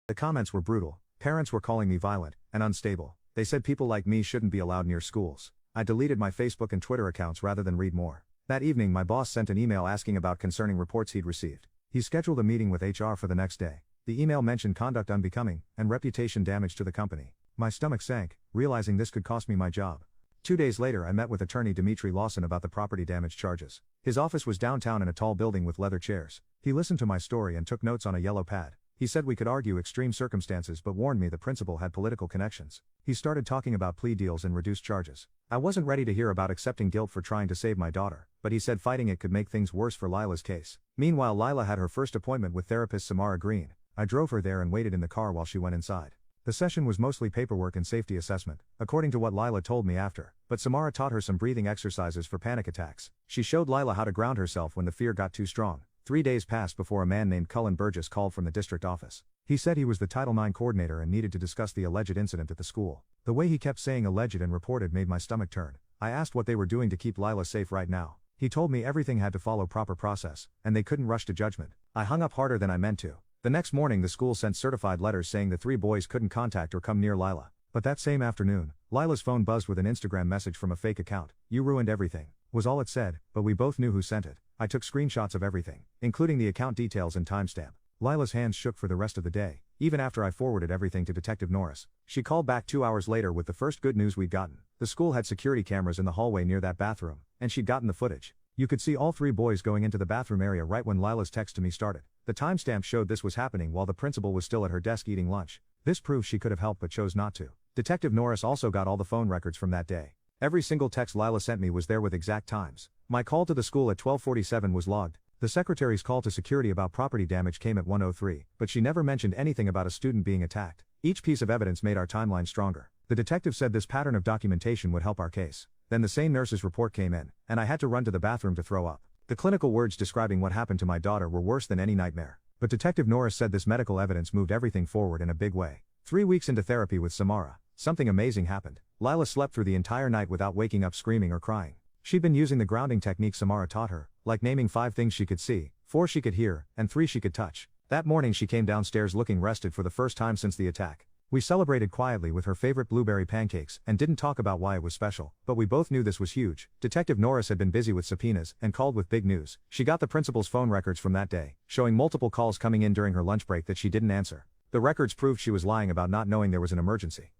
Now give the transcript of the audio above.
The comments were brutal. Parents were calling me violent and unstable. They said people like me shouldn't be allowed near schools. I deleted my Facebook and Twitter accounts rather than read more. That evening, my boss sent an email asking about concerning reports he'd received. He scheduled a meeting with HR for the next day. The email mentioned conduct unbecoming and reputation damage to the company. My stomach sank, realizing this could cost me my job. 2 days later, I met with attorney Dimitri Lawson about the property damage charges. His office was downtown in a tall building with leather chairs. He listened to my story and took notes on a yellow pad. He said we could argue extreme circumstances but warned me the principal had political connections. He started talking about plea deals and reduced charges. I wasn't ready to hear about accepting guilt for trying to save my daughter, but he said fighting it could make things worse for Lila's case. Meanwhile, Lila had her first appointment with therapist Samara Green. I drove her there and waited in the car while she went inside. The session was mostly paperwork and safety assessment, according to what Lila told me after, but Samara taught her some breathing exercises for panic attacks. She showed Lila how to ground herself when the fear got too strong. 3 days passed before a man named Cullen Burgess called from the district office. He said he was the Title IX coordinator and needed to discuss the alleged incident at the school. The way he kept saying alleged and reported made my stomach turn. I asked what they were doing to keep Lila safe right now. He told me everything had to follow proper process, and they couldn't rush to judgment. I hung up harder than I meant to. The next morning, the school sent certified letters saying the 3 boys couldn't contact or come near Lila. But that same afternoon, Lila's phone buzzed with an Instagram message from a fake account. "You ruined everything," was all it said, but we both knew who sent it. I took screenshots of everything, including the account details and timestamp. Lila's hands shook for the rest of the day, even after I forwarded everything to Detective Norris. She called back 2 hours later with the first good news we'd gotten. The school had security cameras in the hallway near that bathroom, and she'd gotten the footage. You could see all 3 boys going into the bathroom area right when Lila's text to me started. The timestamp showed this was happening while the principal was still at her desk eating lunch. This proves she could have helped but chose not to. Detective Norris also got all the phone records from that day. Every single text Lila sent me was there with exact times. My call to the school at 12:47 was logged. The secretary's call to security about property damage came at 1:03, but she never mentioned anything about a student being attacked. Each piece of evidence made our timeline stronger. The detective said this pattern of documentation would help our case. Then the same nurse's report came in, and I had to run to the bathroom to throw up. The clinical words describing what happened to my daughter were worse than any nightmare. But Detective Norris said this medical evidence moved everything forward in a big way. 3 weeks into therapy with Samara, something amazing happened. Lila slept through the entire night without waking up screaming or crying. She'd been using the grounding technique Samara taught her, like naming 5 things she could see, 4 she could hear, and 3 she could touch. That morning she came downstairs looking rested for the first time since the attack. We celebrated quietly with her favorite blueberry pancakes and didn't talk about why it was special, but we both knew this was huge. Detective Norris had been busy with subpoenas and called with big news. She got the principal's phone records from that day, showing multiple calls coming in during her lunch break that she didn't answer. The records proved she was lying about not knowing there was an emergency.